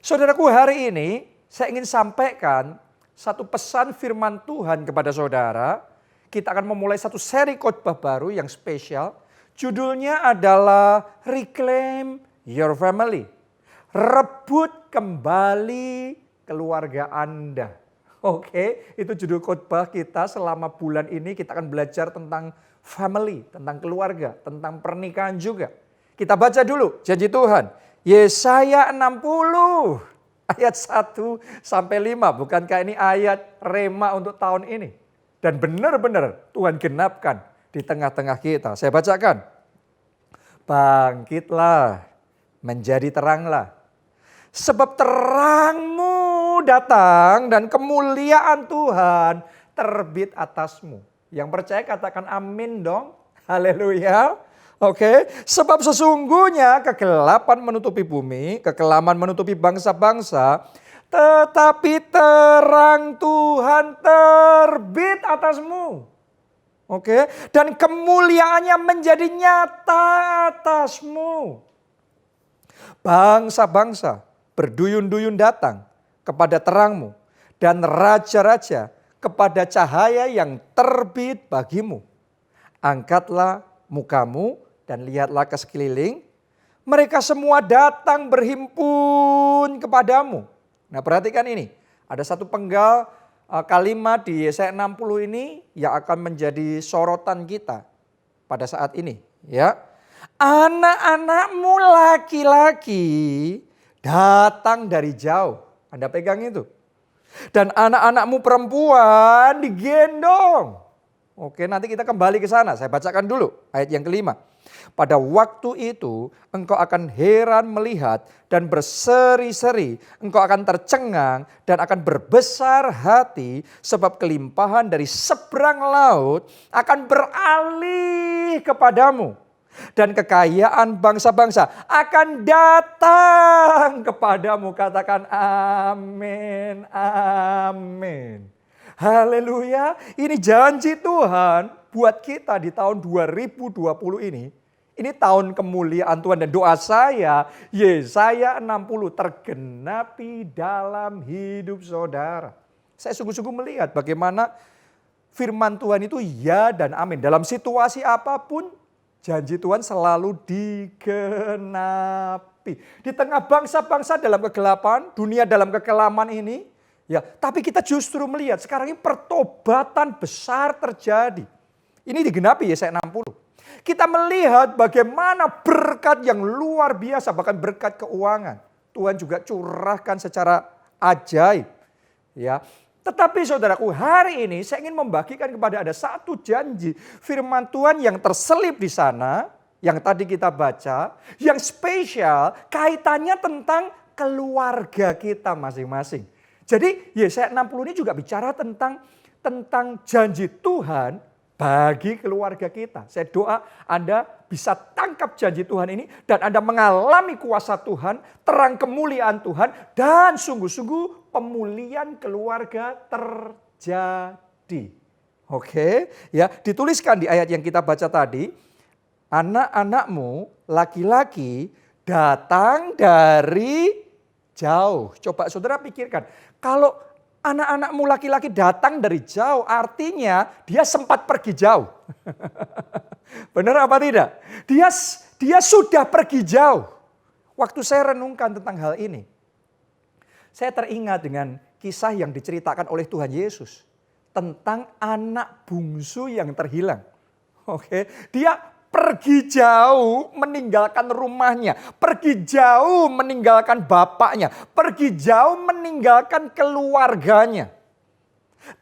Saudaraku, hari ini saya ingin sampaikan satu pesan firman Tuhan kepada saudara. Kita akan memulai satu seri khotbah baru yang spesial. Judulnya adalah Reclaim Your Family. Rebut kembali keluarga Anda. Oke, itu judul khotbah kita selama bulan ini. Kita akan belajar tentang family, tentang keluarga, tentang pernikahan juga. Kita baca dulu janji Tuhan. Yesaya 60 ayat 1 sampai 5. Bukankah ini ayat rema untuk tahun ini? Dan benar-benar Tuhan genapkan di tengah-tengah kita. Saya bacakan. Bangkitlah, menjadi teranglah. Sebab terangmu datang dan kemuliaan Tuhan terbit atasmu. Yang percaya katakan amin dong. Haleluya. Oke, sebab sesungguhnya kegelapan menutupi bumi, kekelaman menutupi bangsa-bangsa, tetapi terang Tuhan terbit atasmu. Oke, dan kemuliaannya menjadi nyata atasmu. Bangsa-bangsa berduyun-duyun datang kepada terangmu, dan raja-raja kepada cahaya yang terbit bagimu. Angkatlah mukamu dan lihatlah ke sekeliling, mereka semua datang berhimpun kepadamu. Nah, perhatikan ini, ada satu penggal kalimat di Yesaya 60 ini yang akan menjadi sorotan kita pada saat ini. Ya, anak-anakmu laki-laki datang dari jauh. Anda pegang itu. Dan anak-anakmu perempuan digendong. Oke, nanti kita kembali ke sana. Saya bacakan dulu ayat yang kelima. Pada waktu itu engkau akan heran melihat dan berseri-seri. Engkau akan tercengang dan akan berbesar hati. Sebab kelimpahan dari seberang laut akan beralih kepadamu. Dan kekayaan bangsa-bangsa akan datang kepadamu. Katakan amin, amin. Haleluya, ini janji Tuhan buat kita di tahun 2020 ini. Ini tahun kemuliaan Tuhan dan doa saya, Yesaya 60 tergenapi dalam hidup saudara. Saya sungguh-sungguh melihat bagaimana firman Tuhan itu ya dan amin. Dalam situasi apapun, janji Tuhan selalu digenapi. Di tengah bangsa-bangsa dalam kegelapan, dunia dalam kekelaman ini, ya, tapi kita justru melihat sekarang ini pertobatan besar terjadi. Ini digenapi Yesaya 60. Kita melihat bagaimana berkat yang luar biasa, bahkan berkat keuangan. Tuhan juga curahkan secara ajaib. Ya. Tetapi saudaraku, hari ini saya ingin membagikan kepada ada satu janji firman Tuhan yang terselip di sana, yang tadi kita baca, yang spesial kaitannya tentang keluarga kita masing-masing. Jadi Yesaya 60 ini juga bicara tentang janji Tuhan bagi keluarga kita. Saya doa Anda bisa tangkap janji Tuhan ini dan Anda mengalami kuasa Tuhan, terang kemuliaan Tuhan, dan sungguh-sungguh pemulihan keluarga terjadi. Oke, ya, dituliskan di ayat yang kita baca tadi, anak-anakmu laki-laki datang dari jauh. Coba saudara pikirkan, kalau anak-anakmu laki-laki datang dari jauh, artinya dia sempat pergi jauh. Benar apa tidak? Dia sudah pergi jauh. Waktu saya renungkan tentang hal ini, saya teringat dengan kisah yang diceritakan oleh Tuhan Yesus tentang anak bungsu yang terhilang. Oke, dia pergi jauh meninggalkan rumahnya, pergi jauh meninggalkan bapaknya, pergi jauh meninggalkan keluarganya.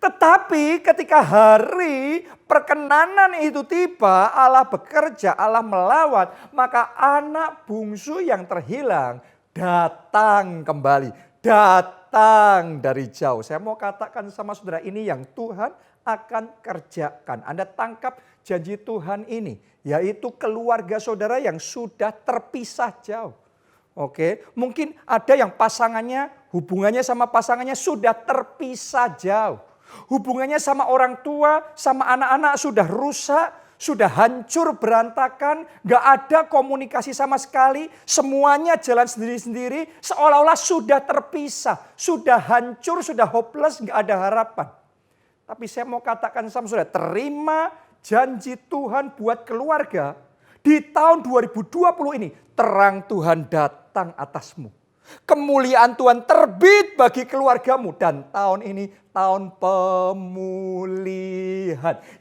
Tetapi ketika hari perkenanan itu tiba, Allah bekerja, Allah melawat, maka anak bungsu yang terhilang datang kembali, datang dari jauh. Saya mau katakan sama saudara, ini yang Tuhan akan kerjakan. Anda tangkap janji Tuhan ini, yaitu keluarga saudara yang sudah terpisah jauh. Oke, mungkin ada yang pasangannya, hubungannya sama pasangannya sudah terpisah jauh. Hubungannya sama orang tua, sama anak-anak sudah rusak, sudah hancur berantakan, gak ada komunikasi sama sekali, semuanya jalan sendiri-sendiri, seolah-olah sudah terpisah, sudah hancur, sudah hopeless, gak ada harapan. Tapi saya mau katakan sama saudara, terima janji Tuhan buat keluarga. Di tahun 2020 ini, terang Tuhan datang atasmu. Kemuliaan Tuhan terbit bagi keluargamu. Dan tahun ini tahun pemulihan.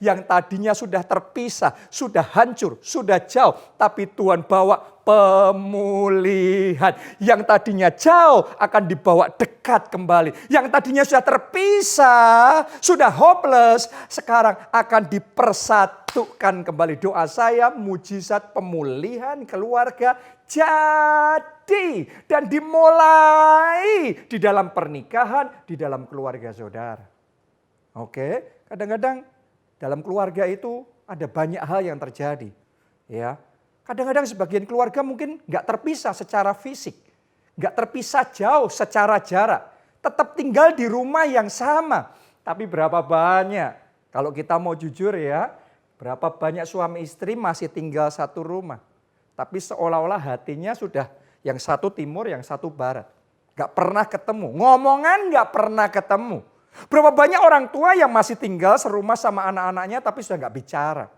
Yang tadinya sudah terpisah, sudah hancur, sudah jauh. Tapi Tuhan bawa pemulihan. Yang tadinya jauh akan dibawa dekat kembali. Yang tadinya sudah terpisah, sudah hopeless, sekarang akan dipersatukan kembali. Doa saya, mujizat pemulihan keluarga jadi dan dimulai di dalam pernikahan, di dalam keluarga saudara. Oke, kadang-kadang dalam keluarga itu ada banyak hal yang terjadi. Ya, kadang-kadang sebagian keluarga mungkin nggak terpisah secara fisik, nggak terpisah jauh secara jarak, tetap tinggal di rumah yang sama. Tapi berapa banyak, kalau kita mau jujur ya, berapa banyak suami istri masih tinggal satu rumah. Tapi seolah-olah hatinya sudah yang satu timur, yang satu barat. Gak pernah ketemu, ngomongan gak pernah ketemu. Berapa banyak orang tua yang masih tinggal serumah sama anak-anaknya tapi sudah gak bicara.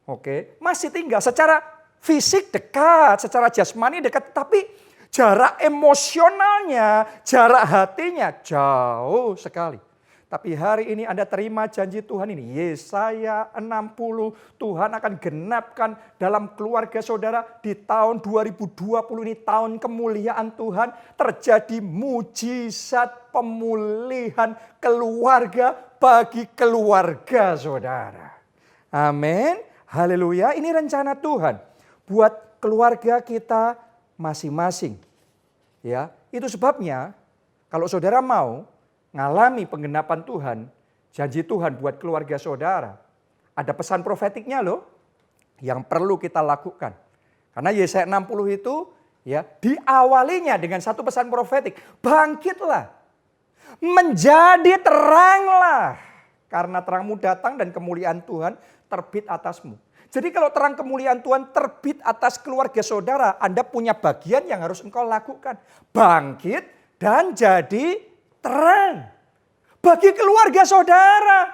Oke, masih tinggal secara fisik dekat, secara jasmani dekat. Tapi jarak emosionalnya, jarak hatinya jauh sekali. Tapi hari ini Anda terima janji Tuhan ini. Yesaya 60 Tuhan akan genapkan dalam keluarga saudara di tahun 2020 ini. Tahun kemuliaan Tuhan. Terjadi mujizat pemulihan keluarga bagi keluarga saudara. Amin. Haleluya. Ini rencana Tuhan buat keluarga kita masing-masing. Ya, itu sebabnya kalau saudara mau ngalami penggenapan Tuhan, janji Tuhan buat keluarga saudara, ada pesan profetiknya loh yang perlu kita lakukan. Karena Yesaya 60 itu ya diawalinya dengan satu pesan profetik, bangkitlah, menjadi teranglah, karena terangmu datang dan kemuliaan Tuhan terbit atasmu. Jadi kalau terang kemuliaan Tuhan terbit atas keluarga saudara, Anda punya bagian yang harus engkau lakukan. Bangkit dan jadi terang bagi keluarga saudara.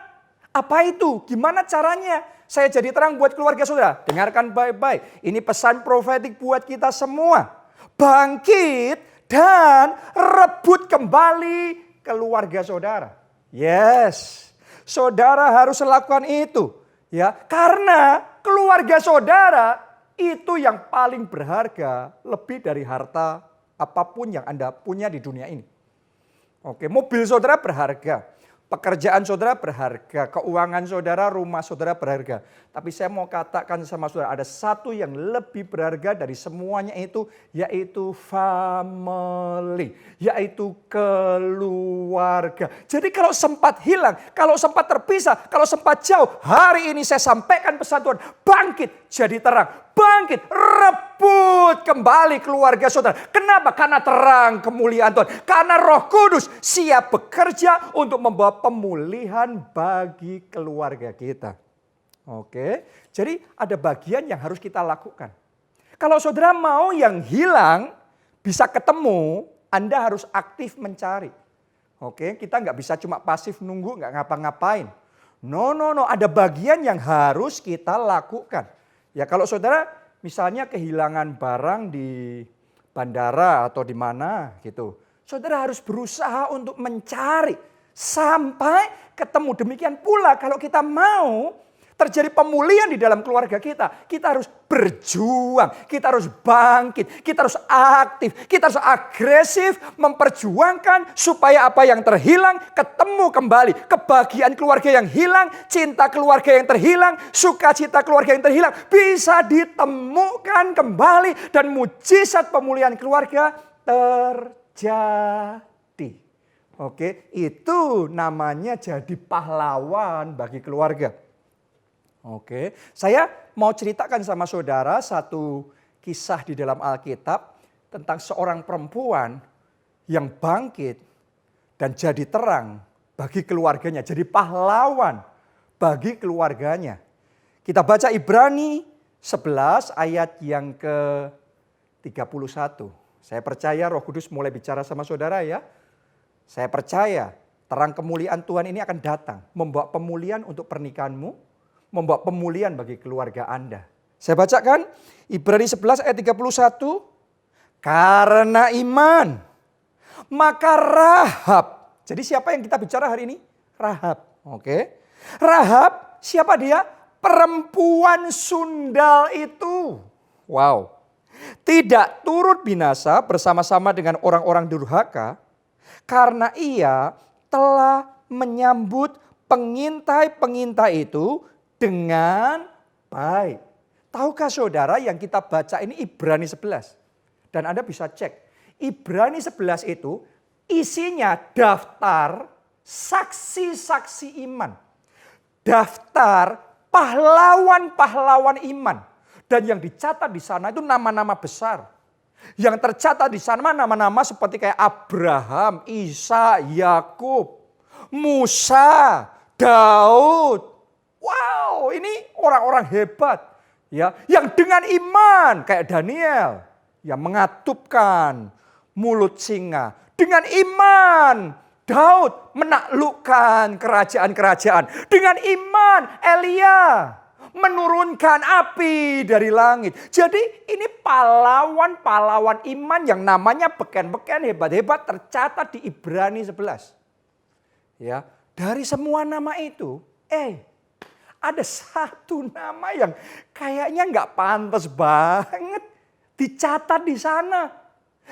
Apa itu? Gimana caranya saya jadi terang buat keluarga saudara? Dengarkan baik-baik. Ini pesan profetik buat kita semua. Bangkit dan rebut kembali keluarga saudara. Yes, saudara harus lakukan itu. Ya, karena keluarga saudara itu yang paling berharga, lebih dari harta apapun yang Anda punya di dunia ini. Oke, mobil saudara berharga, pekerjaan saudara berharga, keuangan saudara, rumah saudara berharga. Tapi saya mau katakan sama saudara, ada satu yang lebih berharga dari semuanya itu, yaitu family, yaitu keluarga. Jadi kalau sempat hilang, kalau sempat terpisah, kalau sempat jauh, hari ini saya sampaikan pesan Tuhan, bangkit jadi terang, bangkit, rebut kembali keluarga saudara. Kenapa? Karena terang kemuliaan Tuhan. Karena Roh Kudus siap bekerja untuk membawa pemulihan bagi keluarga kita. Oke, jadi ada bagian yang harus kita lakukan. Kalau saudara mau yang hilang bisa ketemu, Anda harus aktif mencari. Oke, kita nggak bisa cuma pasif nunggu, nggak ngapa-ngapain. No, ada bagian yang harus kita lakukan. Ya kalau saudara misalnya kehilangan barang di bandara atau di mana gitu. Saudara harus berusaha untuk mencari sampai ketemu. Demikian pula kalau kita mau terjadi pemulihan di dalam keluarga kita. Kita harus berjuang, kita harus bangkit, kita harus aktif, kita harus agresif memperjuangkan supaya apa yang terhilang ketemu kembali. Kebahagiaan keluarga yang hilang, cinta keluarga yang terhilang, sukacita keluarga yang terhilang bisa ditemukan kembali dan mujizat pemulihan keluarga terjadi. Oke, itu namanya jadi pahlawan bagi keluarga. Oke, saya mau ceritakan sama saudara satu kisah di dalam Alkitab tentang seorang perempuan yang bangkit dan jadi terang bagi keluarganya, jadi pahlawan bagi keluarganya. Kita baca Ibrani 11 ayat yang ke-31. Saya percaya Roh Kudus mulai bicara sama saudara ya. Saya percaya terang kemuliaan Tuhan ini akan datang. Membawa pemulihan untuk pernikahanmu. Membawa pemulihan bagi keluarga Anda. Saya bacakan Ibrani 11 ayat 31. Karena iman, maka Rahab. Jadi siapa yang kita bicara hari ini? Rahab. Oke. Rahab, siapa dia? Perempuan sundal itu. Wow. Tidak turut binasa bersama-sama dengan orang-orang durhaka. Karena ia telah menyambut pengintai-pengintai itu dengan baik. Tahukah saudara yang kita baca ini Ibrani 11. Dan Anda bisa cek. Ibrani 11 itu isinya daftar saksi-saksi iman. Daftar pahlawan-pahlawan iman. Dan yang dicatat di sana itu nama-nama besar. Yang tercatat di sana nama-nama seperti kayak Abraham, Isa, Yakub, Musa, Daud. Wow, ini orang-orang hebat. Ya, yang dengan iman kayak Daniel yang mengatupkan mulut singa. Dengan iman Daud menaklukkan kerajaan-kerajaan. Dengan iman Elia menurunkan api dari langit. Jadi ini pahlawan-pahlawan iman yang namanya beken-beken hebat-hebat tercatat di Ibrani 11. Ya, dari semua nama itu, ada satu nama yang kayaknya nggak pantas banget dicatat di sana,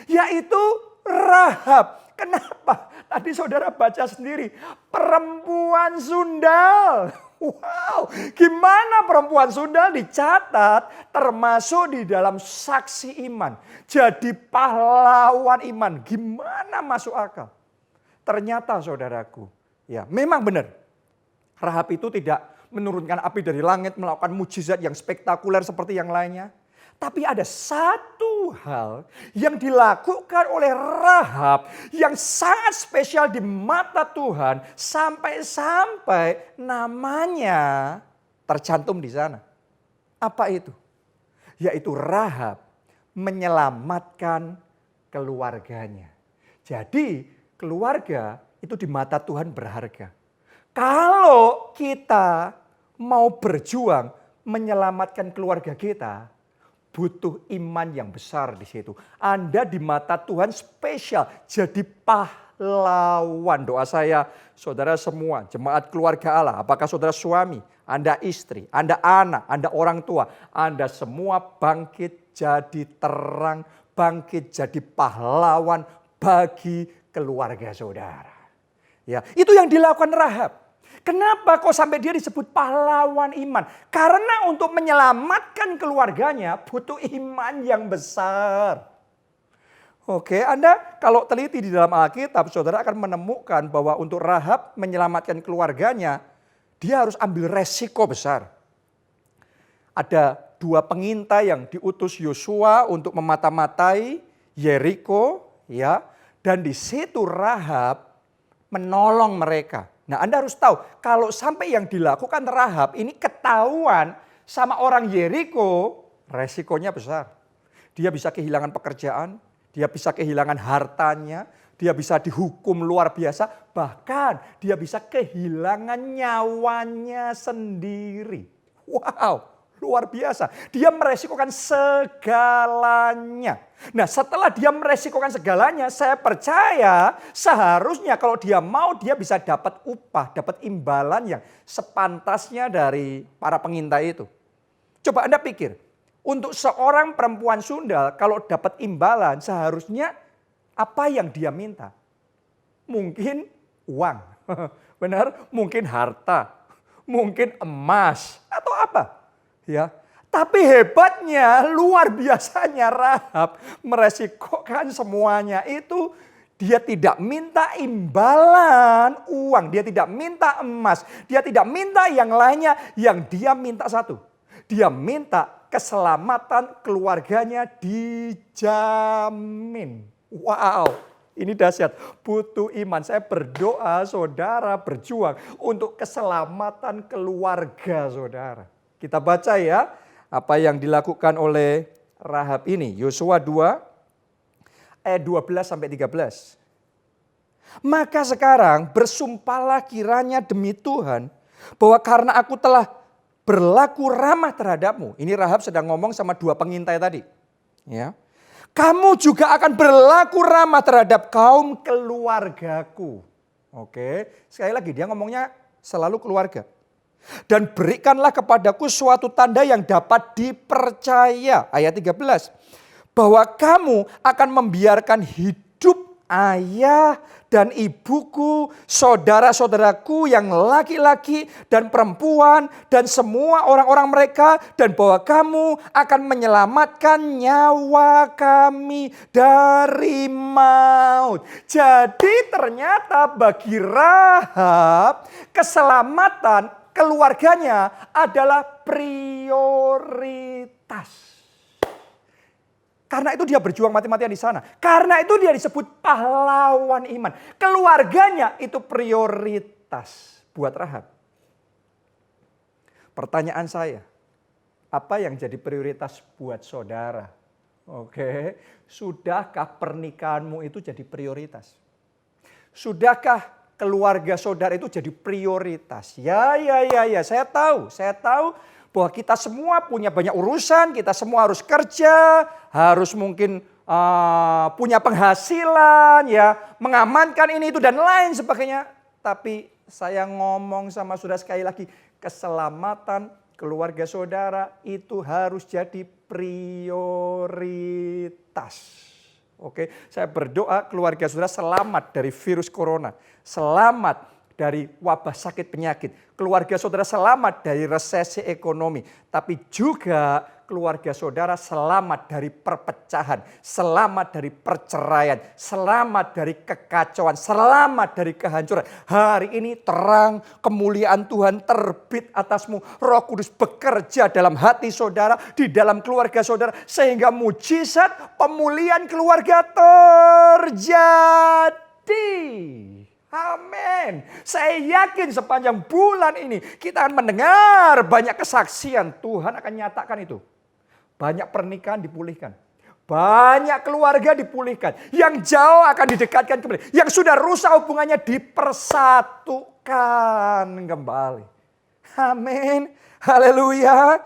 yaitu Rahab. Kenapa? Tadi saudara baca sendiri, perempuan sundal. Wow, gimana perempuan sundal dicatat termasuk di dalam saksi iman. Jadi pahlawan iman, gimana masuk akal? Ternyata saudaraku, ya memang benar. Rahab itu tidak menurunkan api dari langit, melakukan mujizat yang spektakuler seperti yang lainnya. Tapi ada satu hal yang dilakukan oleh Rahab yang sangat spesial di mata Tuhan. Sampai-sampai namanya tercantum di sana. Apa itu? Yaitu Rahab menyelamatkan keluarganya. Jadi keluarga itu di mata Tuhan berharga. Kalau kita mau berjuang menyelamatkan keluarga kita, butuh iman yang besar di situ. Anda di mata Tuhan spesial, jadi pahlawan. Doa saya, saudara semua, jemaat keluarga Allah, apakah saudara suami, Anda istri, Anda anak, Anda orang tua, Anda semua bangkit jadi terang, bangkit jadi pahlawan bagi keluarga saudara. Ya, itu yang dilakukan Rahab. Kenapa kok sampai dia disebut pahlawan iman? Karena untuk menyelamatkan keluarganya butuh iman yang besar. Oke, Anda kalau teliti di dalam Alkitab, saudara akan menemukan bahwa untuk Rahab menyelamatkan keluarganya, dia harus ambil resiko besar. Ada 2 pengintai yang diutus Yosua untuk memata-matai Yeriko, ya, dan di situ Rahab menolong mereka. Nah, Anda harus tahu, kalau sampai yang dilakukan Rahab ini ketahuan sama orang Yeriko, resikonya besar. Dia bisa kehilangan pekerjaan, dia bisa kehilangan hartanya, dia bisa dihukum luar biasa, bahkan dia bisa kehilangan nyawanya sendiri. Wow, luar biasa. Dia meresikokan segalanya. Nah, setelah dia meresikokan segalanya, saya percaya seharusnya kalau dia mau, dia bisa dapat upah, dapat imbalan yang sepantasnya dari para pengintai itu. Coba Anda pikir, untuk seorang perempuan sundal kalau dapat imbalan seharusnya apa yang dia minta? Mungkin uang, benar? Mungkin harta, mungkin emas, atau apa? Ya. Tapi hebatnya, luar biasanya Rahab meresikokan semuanya itu. Dia tidak minta imbalan uang, dia tidak minta emas, dia tidak minta yang lainnya. Yang dia minta satu, dia minta keselamatan keluarganya dijamin. Wow, ini dahsyat, butuh iman. Saya berdoa saudara berjuang untuk keselamatan keluarga saudara. Kita baca ya apa yang dilakukan oleh Rahab ini. Yosua 2 ayat 12 sampai 13. Maka sekarang bersumpahlah kiranya demi Tuhan bahwa karena aku telah berlaku ramah terhadapmu. Ini Rahab sedang ngomong sama dua pengintai tadi. Ya. Kamu juga akan berlaku ramah terhadap kaum keluargaku. Oke, sekali lagi dia ngomongnya selalu keluarga. Dan berikanlah kepadaku suatu tanda yang dapat dipercaya. Ayat 13. Bahwa kamu akan membiarkan hidup ayah dan ibuku, saudara-saudaraku yang laki-laki dan perempuan dan semua orang-orang mereka, dan bahwa kamu akan menyelamatkan nyawa kami dari maut. Jadi ternyata bagi Rahab keselamatan keluarganya adalah prioritas. Karena itu dia berjuang mati-matian di sana. Karena itu dia disebut pahlawan iman. Keluarganya itu prioritas buat Rahab. Pertanyaan saya, apa yang jadi prioritas buat saudara? Oke, sudahkah pernikahanmu itu jadi prioritas? Sudahkah keluarga saudara itu jadi prioritas? Ya, saya tahu bahwa kita semua punya banyak urusan, kita semua harus kerja, harus mungkin punya penghasilan, ya, mengamankan ini itu dan lain sebagainya. Tapi saya ngomong sama saudara sekali lagi, keselamatan keluarga saudara itu harus jadi prioritas. Oke, saya berdoa keluarga saudara selamat dari virus corona, selamat dari wabah sakit penyakit. Keluarga saudara selamat dari resesi ekonomi. Tapi juga keluarga saudara selamat dari perpecahan. Selamat dari perceraian. Selamat dari kekacauan. Selamat dari kehancuran. Hari ini terang kemuliaan Tuhan terbit atasmu. Roh Kudus bekerja dalam hati saudara. Di dalam keluarga saudara. Sehingga mujizat pemulihan keluarga terjadi. Amin. Saya yakin sepanjang bulan ini kita akan mendengar banyak kesaksian. Tuhan akan nyatakan itu. Banyak pernikahan dipulihkan. Banyak keluarga dipulihkan. Yang jauh akan didekatkan kembali. Yang sudah rusak hubungannya dipersatukan kembali. Amin. Haleluya.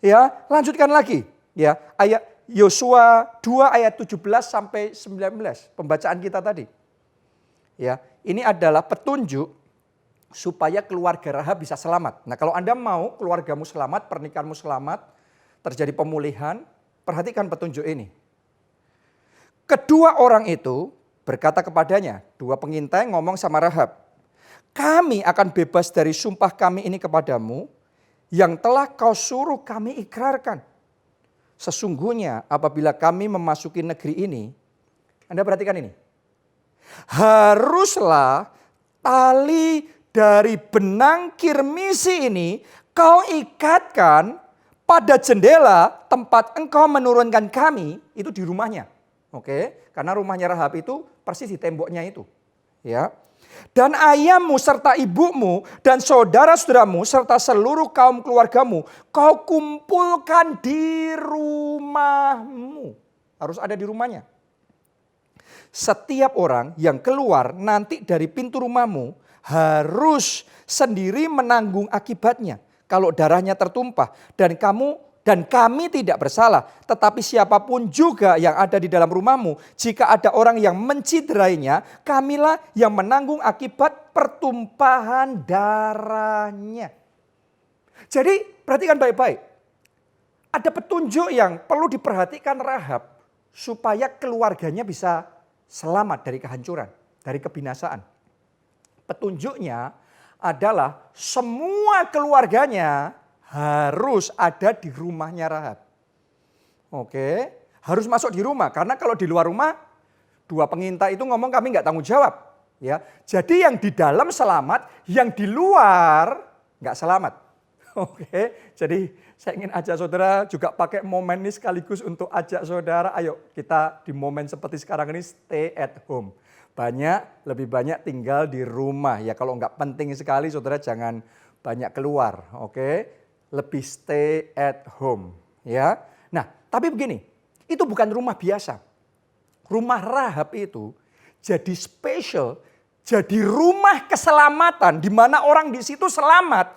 Ya, lanjutkan lagi. Ya, ayat Yosua 2 ayat 17 sampai 19. Pembacaan kita tadi. Ya, ini adalah petunjuk supaya keluarga Rahab bisa selamat. Nah, kalau Anda mau keluargamu selamat, pernikahanmu selamat, terjadi pemulihan, perhatikan petunjuk ini. Kedua orang itu berkata kepadanya, dua pengintai ngomong sama Rahab, kami akan bebas dari sumpah kami ini kepadamu yang telah kau suruh kami ikrarkan. Sesungguhnya apabila kami memasuki negeri ini, Anda perhatikan ini. Haruslah tali dari benang kirmisi ini kau ikatkan pada jendela tempat engkau menurunkan kami, itu di rumahnya. Oke, karena rumahnya Rahab itu persis di temboknya itu. Ya. Dan ayahmu serta ibumu dan saudara-saudaramu serta seluruh kaum keluargamu kau kumpulkan di rumahmu. Harus ada di rumahnya. Setiap orang yang keluar nanti dari pintu rumahmu harus sendiri menanggung akibatnya. Kalau darahnya tertumpah dan kami tidak bersalah. Tetapi siapapun juga yang ada di dalam rumahmu, jika ada orang yang menciderainya, kamilah yang menanggung akibat pertumpahan darahnya. Jadi perhatikan baik-baik. Ada petunjuk yang perlu diperhatikan Rahab supaya keluarganya bisa selamat dari kehancuran, dari kebinasaan. Petunjuknya adalah semua keluarganya harus ada di rumahnya Rahab. Oke, harus masuk di rumah. Karena kalau di luar rumah, dua pengintai itu ngomong kami nggak tanggung jawab. Ya, jadi yang di dalam selamat, yang di luar nggak selamat. Oke, jadi saya ingin ajak saudara juga pakai momen ini sekaligus untuk ajak saudara, ayo kita di momen seperti sekarang ini stay at home. Lebih banyak tinggal di rumah. Ya kalau nggak penting sekali saudara jangan banyak keluar. Oke, lebih stay at home, ya. Nah, tapi begini, itu bukan rumah biasa. Rumah Rahab itu jadi spesial, jadi rumah keselamatan di mana orang di situ selamat.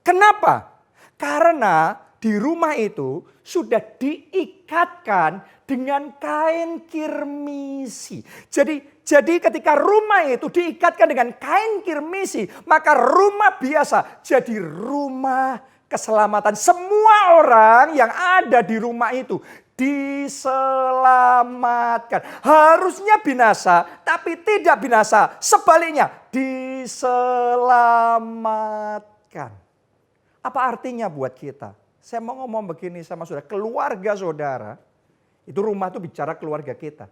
Kenapa? Karena di rumah itu sudah diikatkan dengan kain kirmisi. Jadi ketika rumah itu diikatkan dengan kain kirmisi, maka rumah biasa jadi rumah keselamatan. Semua orang yang ada di rumah itu diselamatkan. Harusnya binasa, tapi tidak binasa. Sebaliknya, diselamatkan. Apa artinya buat kita? Saya mau ngomong begini sama saudara, keluarga saudara, itu rumah itu bicara keluarga kita.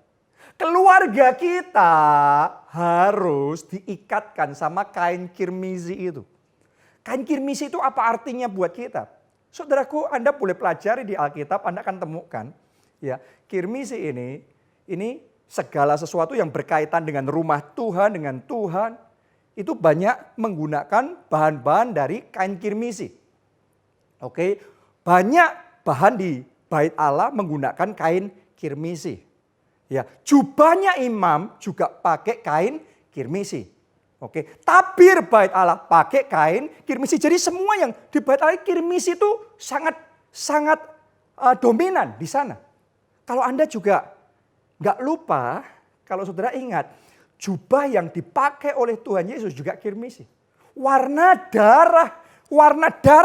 Keluarga kita harus diikatkan sama kain kirmizi itu. Kain kirmisi itu apa artinya buat kita? Saudaraku, Anda boleh pelajari di Alkitab, Anda akan temukan. Ya, kirmisi ini segala sesuatu yang berkaitan dengan rumah Tuhan, dengan Tuhan. Itu banyak menggunakan bahan-bahan dari kain kirmisi. Oke, banyak bahan di bait Allah menggunakan kain kirmisi. Ya, jubahnya imam juga pakai kain kirmisi. Oke, tabir bait Allah pakai kain kirmisi. Jadi semua yang di bait Allah kirmisi itu sangat dominan di sana. Kalau Anda juga nggak lupa, kalau saudara ingat, jubah yang dipakai oleh Tuhan Yesus juga kirmisi. Warna darah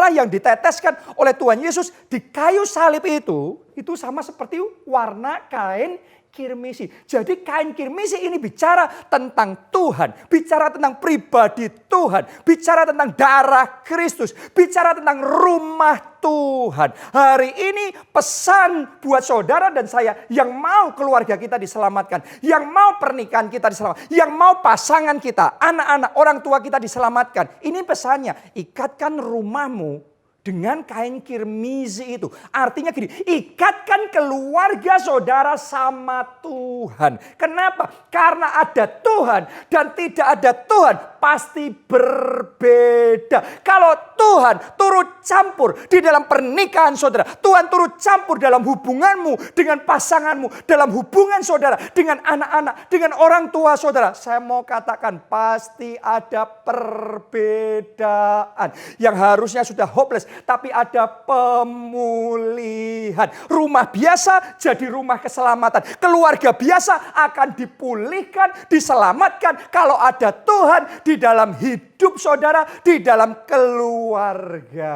yang diteteskan oleh Tuhan Yesus di kayu salib itu sama seperti warna kain kirmisi. Jadi kain kirmisi ini bicara tentang Tuhan, bicara tentang pribadi Tuhan, bicara tentang darah Kristus, bicara tentang rumah Tuhan. Hari ini pesan buat saudara dan saya yang mau keluarga kita diselamatkan, yang mau pernikahan kita diselamatkan, yang mau pasangan kita, anak-anak, orang tua kita diselamatkan. Ini pesannya, ikatkan rumahmu dengan kain kirmizi itu. Artinya gini, ikatkan keluarga saudara sama Tuhan. Kenapa? Karena ada Tuhan dan tidak ada Tuhan pasti berbeda. Kalau Tuhan turut campur di dalam pernikahan saudara, Tuhan turut campur dalam hubunganmu dengan pasanganmu, dalam hubungan saudara dengan anak-anak, dengan orang tua saudara, saya mau katakan pasti ada perbedaan yang harusnya sudah hopeless. Tapi ada pemulihan. Rumah biasa jadi rumah keselamatan. Keluarga biasa akan dipulihkan, diselamatkan kalau ada Tuhan di dalam hidup saudara, di dalam keluarga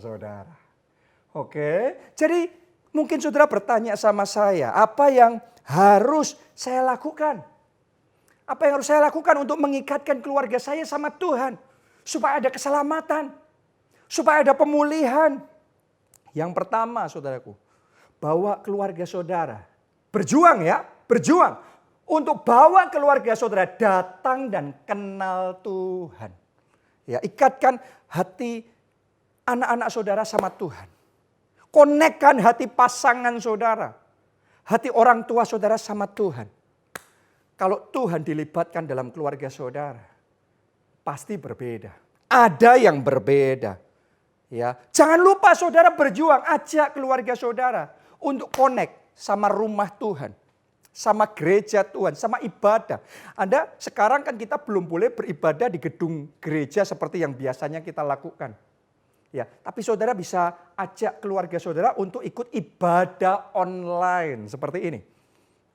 saudara. Oke, jadi mungkin saudara bertanya sama saya, apa yang harus saya lakukan? Apa yang harus saya lakukan untuk mengikatkan keluarga saya sama Tuhan? Supaya ada keselamatan. Supaya ada pemulihan. Yang pertama saudaraku, bawa keluarga saudara. Berjuang ya, berjuang. Untuk bawa keluarga saudara datang dan kenal Tuhan. Ya, ikatkan hati anak-anak saudara sama Tuhan. Konekkan hati pasangan saudara. Hati orang tua saudara sama Tuhan. Kalau Tuhan dilibatkan dalam keluarga saudara, pasti berbeda. Ada yang berbeda. Ya, jangan lupa saudara berjuang, ajak keluarga saudara untuk connect sama rumah Tuhan, sama gereja Tuhan, sama ibadah. Anda sekarang kan kita belum boleh beribadah di gedung gereja seperti yang biasanya kita lakukan. Ya, tapi saudara bisa ajak keluarga saudara untuk ikut ibadah online seperti ini.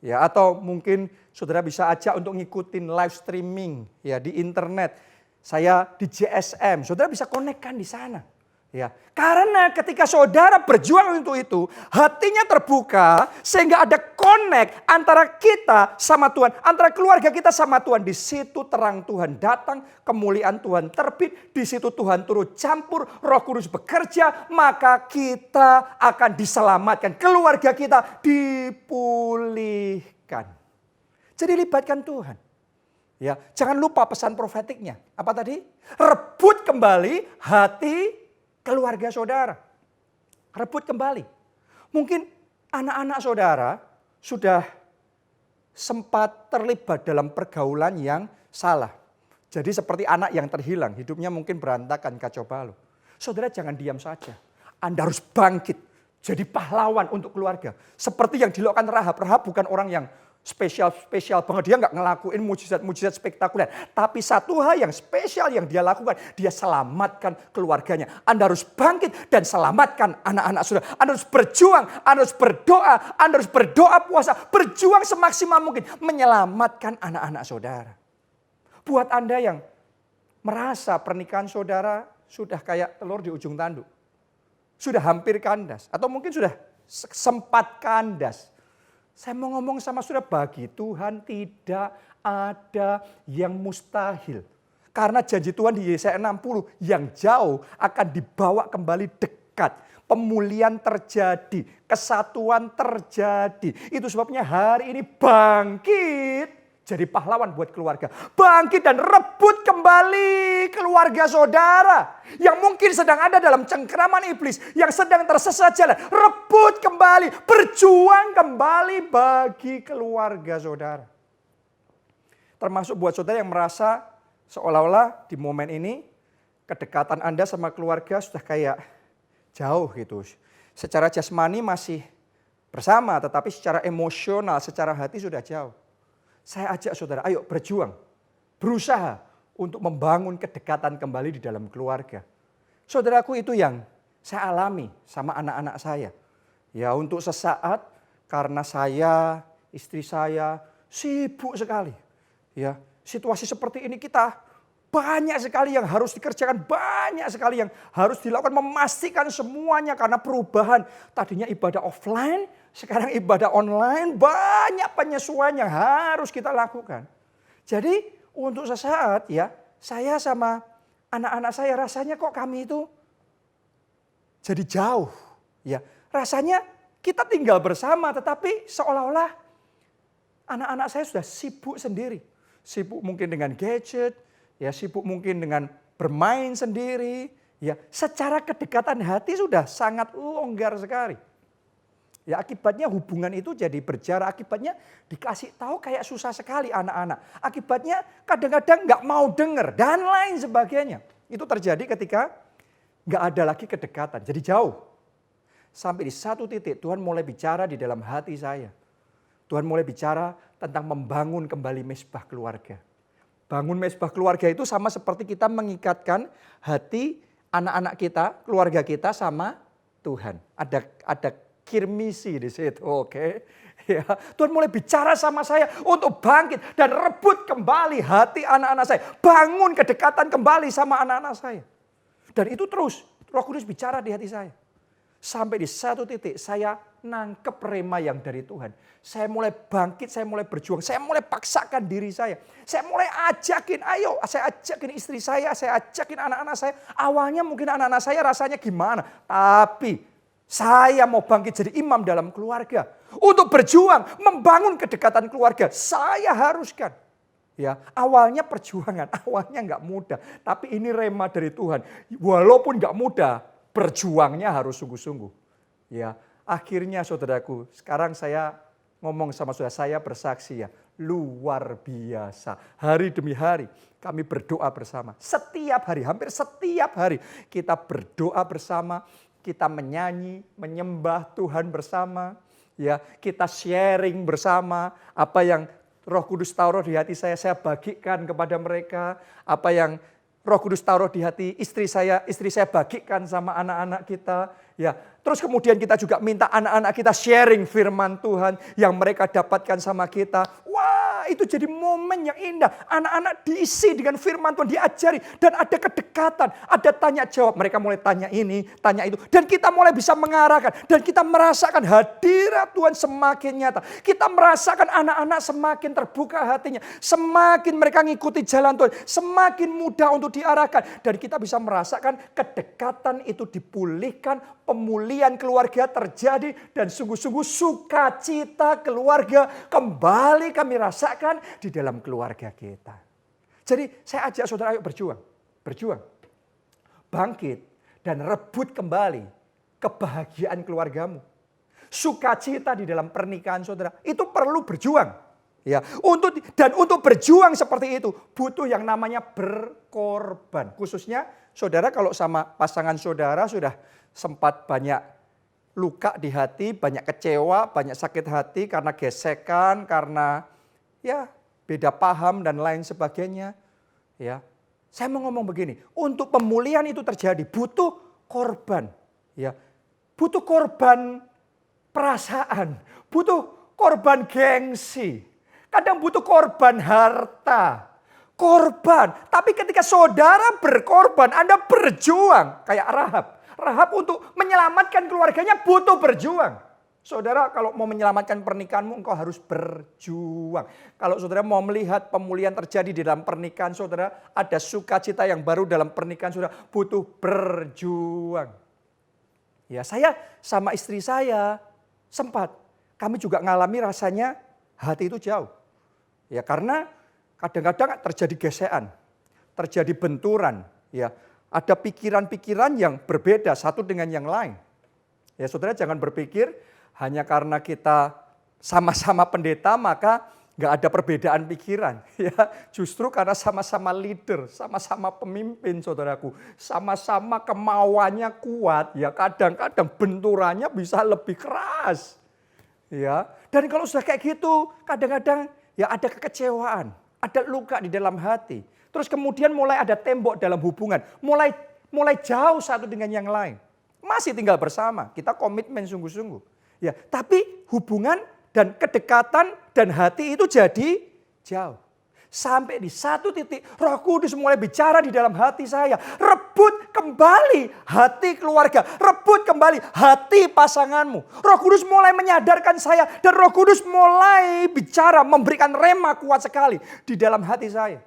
Ya, atau mungkin saudara bisa ajak untuk ngikutin live streaming ya di internet. Saya di JSM, saudara bisa konekkan di sana. Ya, karena ketika saudara berjuang untuk itu, hatinya terbuka sehingga ada connect antara kita sama Tuhan, antara keluarga kita sama Tuhan. Di situ terang Tuhan datang, kemuliaan Tuhan terbit, di situ Tuhan turut campur, Roh Kudus bekerja, maka kita akan diselamatkan, keluarga kita dipulihkan. Jadi libatkan Tuhan. Ya, jangan lupa pesan profetiknya. Apa tadi? Rebut kembali hati keluarga saudara. Rebut kembali. Mungkin anak-anak saudara sudah sempat terlibat dalam pergaulan yang salah. Jadi seperti anak yang terhilang, hidupnya mungkin berantakan, kacau balau. Saudara jangan diam saja. Anda harus bangkit. Jadi pahlawan untuk keluarga. Seperti yang dilakukan Rahab. Rahab bukan orang yang spesial banget. Dia nggak ngelakuin mujizat-mujizat spektakuler. Tapi satu hal yang spesial yang dia lakukan. Dia selamatkan keluarganya. Anda harus bangkit dan selamatkan anak-anak saudara. Anda harus berjuang. Anda harus berdoa. Anda harus berdoa puasa. Berjuang semaksimal mungkin. Menyelamatkan anak-anak saudara. Buat Anda yang merasa pernikahan saudara sudah kayak telur di ujung tanduk. Sudah hampir kandas. Atau mungkin sudah sempat kandas. Saya mau ngomong sama saudara, bagi Tuhan tidak ada yang mustahil. Karena janji Tuhan di Yesaya 60 yang jauh akan dibawa kembali dekat. Pemulihan terjadi, kesatuan terjadi. Itu sebabnya hari ini bangkit. Jadi pahlawan buat keluarga. Bangkit dan rebut kembali keluarga saudara. Yang mungkin sedang ada dalam cengkeraman iblis. Yang sedang tersesat jalan. Rebut kembali. Berjuang kembali bagi keluarga saudara. Termasuk buat saudara yang merasa seolah-olah di momen ini. Kedekatan Anda sama keluarga sudah kayak jauh gitu. Secara jasmani masih bersama. Tetapi secara emosional, secara hati sudah jauh. Saya ajak saudara, ayo berjuang, berusaha untuk membangun kedekatan kembali di dalam keluarga. Saudaraku, itu yang saya alami sama anak-anak saya. Ya, untuk sesaat karena saya, istri saya sibuk sekali. Ya, situasi seperti ini kita banyak sekali yang harus dikerjakan, banyak sekali yang harus dilakukan, memastikan semuanya karena perubahan. Tadinya ibadah offline, sekarang ibadah online, banyak penyesuaian yang harus kita lakukan. Jadi untuk sesaat ya, saya sama anak-anak saya rasanya kok kami itu jadi jauh. Ya, rasanya kita tinggal bersama tetapi seolah-olah anak-anak saya sudah sibuk sendiri. Sibuk mungkin dengan gadget, ya sibuk mungkin dengan bermain sendiri. Ya, secara kedekatan hati sudah sangat longgar sekali. Ya, akibatnya hubungan itu jadi berjarak. Akibatnya dikasih tahu kayak susah sekali anak-anak. Akibatnya kadang-kadang nggak mau dengar dan lain sebagainya. Itu terjadi ketika nggak ada lagi kedekatan. Jadi jauh. Sampai di satu titik Tuhan mulai bicara di dalam hati saya. Tuhan mulai bicara tentang membangun kembali mesbah keluarga. Bangun mesbah keluarga itu sama seperti kita mengikatkan hati anak-anak kita, keluarga kita sama Tuhan. Ada kirmisi di situ, oke. Ya, Tuhan mulai bicara sama saya untuk bangkit dan rebut kembali hati anak-anak saya. Bangun kedekatan kembali sama anak-anak saya. Dan itu terus, Roh Kudus bicara di hati saya. Sampai di satu titik saya nangkep rema yang dari Tuhan. Saya mulai bangkit, saya mulai berjuang, saya mulai paksakan diri saya. Saya mulai ajakin, ayo saya ajakin istri saya ajakin anak-anak saya. Awalnya mungkin anak-anak saya rasanya gimana, tapi saya mau bangkit jadi imam dalam keluarga. Untuk berjuang, membangun kedekatan keluarga. Saya haruskan. Ya, awalnya perjuangan, awalnya nggak mudah. Tapi ini rema dari Tuhan. Walaupun nggak mudah, berjuangnya harus sungguh-sungguh. Ya, akhirnya saudaraku, sekarang saya ngomong sama saudara, saya bersaksi ya. Luar biasa. Hari demi hari kami berdoa bersama. Setiap hari, hampir setiap hari kita berdoa bersama. Kita menyanyi, menyembah Tuhan bersama, ya, kita sharing bersama apa yang Roh Kudus taruh di hati saya bagikan kepada mereka, apa yang Roh Kudus taruh di hati istri saya bagikan sama anak-anak kita, ya. Terus kemudian kita juga minta anak-anak kita sharing firman Tuhan yang mereka dapatkan sama kita. Wah, itu jadi momen yang indah. Anak-anak diisi dengan firman Tuhan, diajari. Dan ada kedekatan, ada tanya jawab. Mereka mulai tanya ini, tanya itu. Dan kita mulai bisa mengarahkan. Dan kita merasakan hadirat Tuhan semakin nyata. Kita merasakan anak-anak semakin terbuka hatinya. Semakin mereka ngikuti jalan Tuhan. Semakin mudah untuk diarahkan. Dan kita bisa merasakan kedekatan itu dipulihkan. Pemulihan keluarga terjadi. Dan sungguh-sungguh sukacita keluarga kembali kami rasakan di dalam keluarga kita. Jadi saya ajak saudara, ayo berjuang. Berjuang. Bangkit dan rebut kembali kebahagiaan keluargamu. Sukacita di dalam pernikahan saudara. Itu perlu berjuang. Ya, untuk berjuang seperti itu butuh yang namanya berkorban. Khususnya saudara kalau sama pasangan saudara sudah sempat banyak luka di hati, banyak kecewa, banyak sakit hati karena gesekan, karena ya beda paham dan lain sebagainya. Ya, saya mau ngomong begini, untuk pemulihan itu terjadi butuh korban. Ya, butuh korban perasaan, butuh korban gengsi. Kadang butuh korban harta, korban. Tapi ketika saudara berkorban, Anda berjuang kayak Rahab. Rahab untuk menyelamatkan keluarganya butuh berjuang. Saudara kalau mau menyelamatkan pernikahanmu, engkau harus berjuang. Kalau saudara mau melihat pemulihan terjadi di dalam pernikahan saudara, ada sukacita yang baru dalam pernikahan saudara, butuh berjuang. Ya, saya sama istri saya sempat, kami juga ngalami rasanya hati itu jauh. Ya, karena kadang-kadang terjadi gesekan, terjadi benturan, ya. Ada pikiran-pikiran yang berbeda satu dengan yang lain. Ya, saudara jangan berpikir hanya karena kita sama-sama pendeta maka nggak ada perbedaan pikiran. Ya, justru karena sama-sama leader, sama-sama pemimpin, saudaraku, sama-sama kemauannya kuat, ya kadang-kadang benturannya bisa lebih keras. Ya, dan kalau sudah kayak gitu, kadang-kadang ya ada kekecewaan, ada luka di dalam hati. Terus kemudian mulai ada tembok dalam hubungan, mulai jauh satu dengan yang lain. Masih tinggal bersama, kita komitmen sungguh-sungguh. Ya, tapi hubungan dan kedekatan dan hati itu jadi jauh. Sampai di satu titik Roh Kudus mulai bicara di dalam hati saya. Rebut kembali hati keluarga. Rebut kembali hati pasanganmu. Roh Kudus mulai menyadarkan saya. Dan Roh Kudus mulai bicara, memberikan rema kuat sekali di dalam hati saya.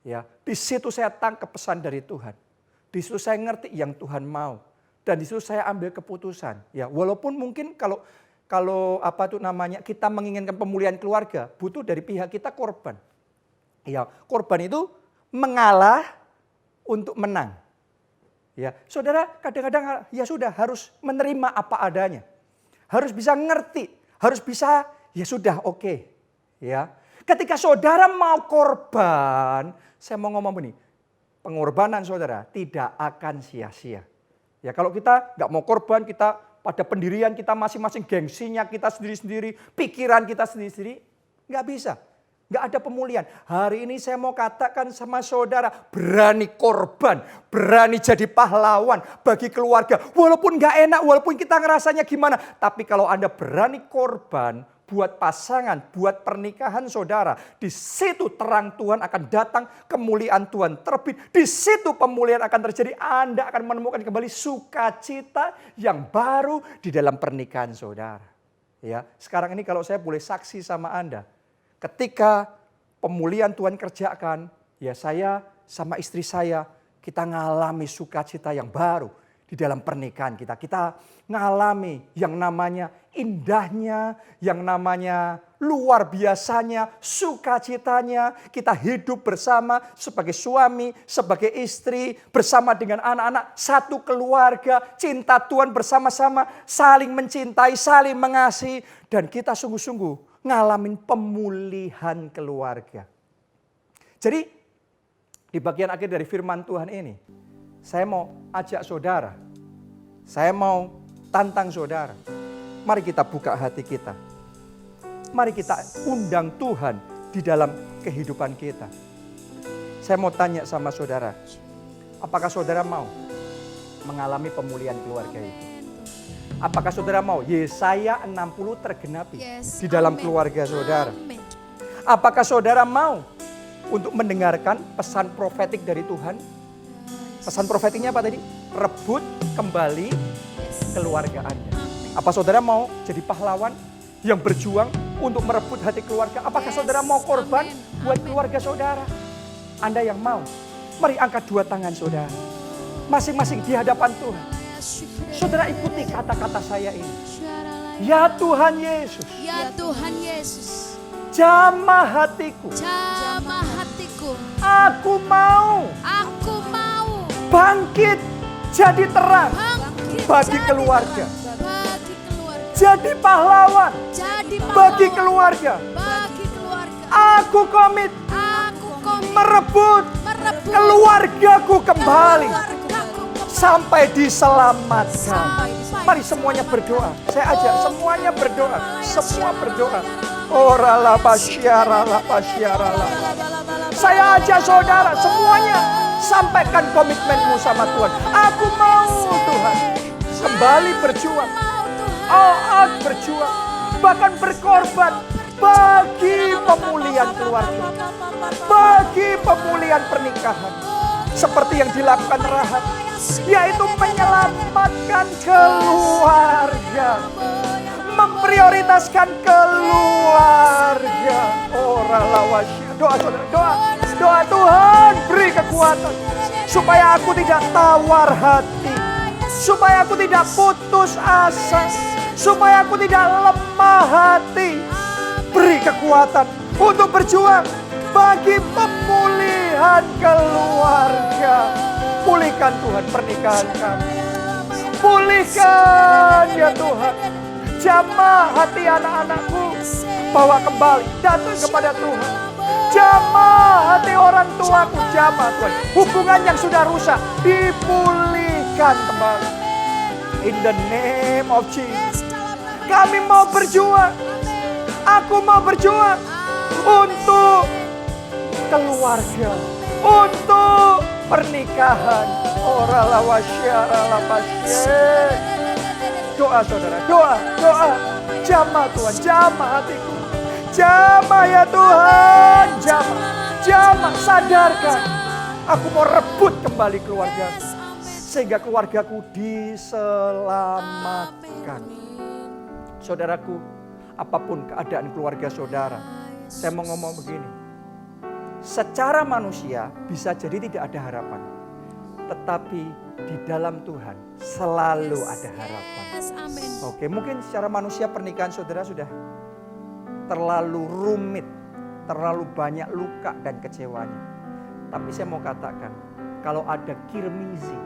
Ya, di situ saya tangkap pesan dari Tuhan. Di situ saya ngerti yang Tuhan mau. Dan di situ saya ambil keputusan. Ya, walaupun mungkin kalau kita menginginkan pemulihan keluarga, butuh dari pihak kita korban. Ya, korban itu mengalah untuk menang. Ya, saudara kadang-kadang ya sudah harus menerima apa adanya. Harus bisa ngerti, harus bisa ya sudah oke. Ya. Ketika saudara mau korban, saya mau ngomong begini, pengorbanan saudara tidak akan sia-sia. Ya, kalau kita nggak mau korban, kita pada pendirian kita masing-masing, gengsinya kita sendiri-sendiri, pikiran kita sendiri-sendiri, nggak bisa. Nggak ada pemulihan. Hari ini saya mau katakan sama saudara, berani korban, berani jadi pahlawan bagi keluarga. Walaupun nggak enak, walaupun kita ngerasanya gimana. Tapi kalau Anda berani korban buat pasangan, buat pernikahan saudara. Di situ terang Tuhan akan datang, kemuliaan Tuhan terbit. Di situ pemulihan akan terjadi. Anda akan menemukan kembali sukacita yang baru di dalam pernikahan saudara. Ya, sekarang ini kalau saya boleh saksi sama Anda. Ketika pemulihan Tuhan kerjakan, ya saya sama istri saya, kita ngalami sukacita yang baru di dalam pernikahan kita. Kita ngalami yang namanya indahnya, yang namanya luar biasanya, sukacitanya. Kita hidup bersama sebagai suami, sebagai istri, bersama dengan anak-anak, satu keluarga, cinta Tuhan bersama-sama, saling mencintai, saling mengasihi. Dan kita sungguh-sungguh ngalamin pemulihan keluarga. Jadi di bagian akhir dari firman Tuhan ini, saya mau ajak saudara, saya mau tantang saudara. Mari kita buka hati kita. Mari kita undang Tuhan di dalam kehidupan kita. Saya mau tanya sama saudara, apakah saudara mau mengalami pemulihan keluarga itu? Apakah saudara mau Yesaya 60 tergenapi di dalam keluarga saudara? Apakah saudara mau untuk mendengarkan pesan profetik dari Tuhan? Pesan profetiknya apa tadi? Rebut kembali keluarga Anda. Apa saudara mau jadi pahlawan yang berjuang untuk merebut hati keluarga? Apakah saudara mau korban buat keluarga saudara? Anda yang mau, mari angkat dua tangan saudara. Masing-masing di hadapan Tuhan. Saudara ikuti kata-kata saya ini. Ya Tuhan Yesus. Ya Tuhan Yesus. Jamah hatiku. Jamah hatiku. Aku mau. Aku mau. Bangkit jadi terang. Bangkit bagi jadi keluarga. terang bagi keluarga. Jadi pahlawan. Jadi Bagi pahlawan keluarga. bagi keluarga. Aku komit Aku komit merebut merebut keluargaku kembali keluargaku sampai diselamatkan. sampai diselamatkan. Mari semuanya berdoa. Saya ajak semuanya berdoa. Semua berdoa. Ora pasyara. Saya ajak saudara semuanya sampaikan komitmenmu sama Tuhan. Aku mau Tuhan kembali berjuang. All out berjuang. Bahkan berkorban bagi pemulihan keluarga. Bagi pemulihan pernikahan. Seperti yang dilakukan Rahab. Yaitu menyelamatkan keluarga. Memprioritaskan keluarga. Doa saudara, doa Tuhan beri kekuatan. Supaya aku tidak tawar hati. Supaya aku tidak putus asa. Supaya aku tidak lemah hati. Beri kekuatan untuk berjuang bagi pemulihan keluarga. Pulihkan Tuhan pernikahan kami. Pulihkan ya Tuhan. Jamah hati anak-anakku. Bawa kembali. Datang kepada Tuhan. Jamah hati orang tuaku. Jamah Tuhan. Hubungan yang sudah rusak. Dipulihkan kembali. In the name of Jesus. Kami mau berjuang. Aku mau berjuang. Untuk keluarga. Untuk pernikahan. Doa saudara, doa. Jamah Tuhan, jamah hatiku. Jamah ya Tuhan, jamah, sadarkan. Aku mau rebut kembali keluargaku. Sehingga keluargaku diselamatkan. Saudaraku, apapun keadaan keluarga saudara, saya mau ngomong begini. Secara manusia bisa jadi tidak ada harapan. Tetapi di dalam Tuhan selalu ada harapan. Oke, mungkin secara manusia pernikahan saudara sudah terlalu rumit, terlalu banyak luka dan kecewanya. Tapi saya mau katakan, kalau ada kirmizi,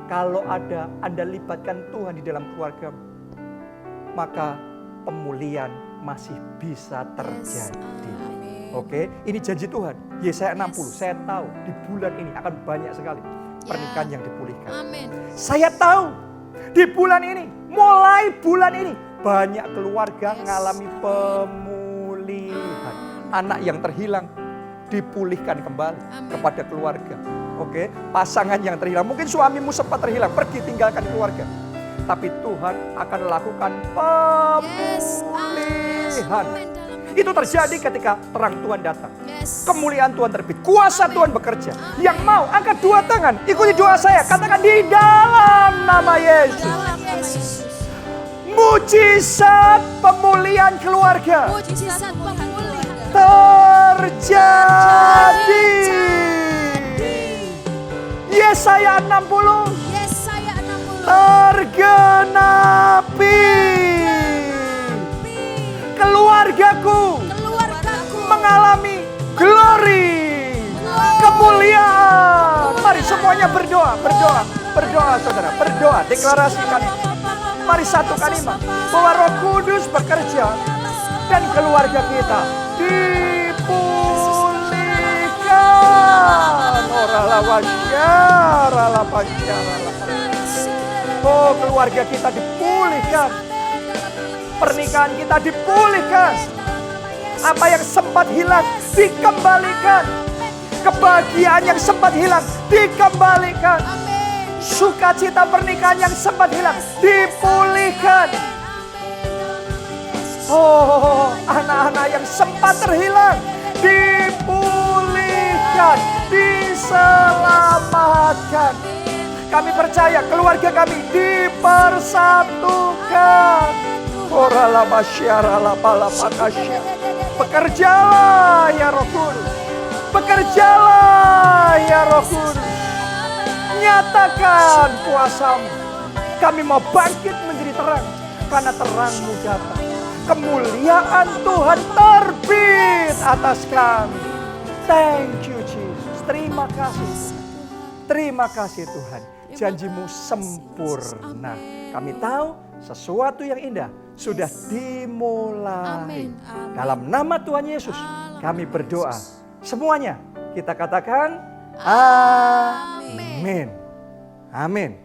kalau ada Anda libatkan Tuhan di dalam keluargamu, maka pemulihan masih bisa terjadi. Oke, ini janji Tuhan. Yesaya 60, saya tahu di bulan ini akan banyak sekali pernikahan yang dipulihkan. Amin. Saya tahu di bulan ini, mulai bulan ini, banyak keluarga mengalami pemulihan. Anak yang terhilang dipulihkan kembali kepada keluarga. Oke, pasangan yang terhilang. Mungkin suamimu sempat terhilang, pergi tinggalkan keluarga. Tapi Tuhan akan lakukan pemulihan. Itu terjadi ketika terang Tuhan datang. Kemuliaan Tuhan terbit. Kuasa Tuhan bekerja. Yang mau angkat dua tangan. Ikuti doa saya. Katakan di dalam nama Yesus. Mujizat pemulihan keluarga. Mujizat pemulihan terjadi. Yesaya 60. Yesaya 60 tergenapi. Keluargaku mengalami glory, kemuliaan. Mari semuanya berdoa saudara, berdoa, deklarasikan itu. Mari satukan iman bahwa Roh Kudus bekerja dan keluarga kita dipulihkan. Oh, keluarga kita dipulihkan. Pernikahan kita dipulihkan. Apa yang sempat hilang dikembalikan. Kebahagiaan yang sempat hilang dikembalikan. Sukacita pernikahan yang sempat hilang dipulihkan. Oh, anak-anak yang sempat terhilang dipulihkan, diselamatkan. Kami percaya keluarga kami dipersatukan. Bekerjalah ya Roh Kudus. Bekerjalah ya Roh Kudus. Nyatakan kuasa-Mu. Kami mau bangkit menjadi terang. Karena terang-Mu datang. Kemuliaan Tuhan terbit atas kami. Thank you Jesus. Terima kasih Tuhan. Terima kasih Tuhan. Janji-Mu sempurna. Kami tahu sesuatu yang indah sudah dimulai. Amin. Dalam nama Tuhan Yesus kami berdoa. Semuanya kita katakan amin. Amin.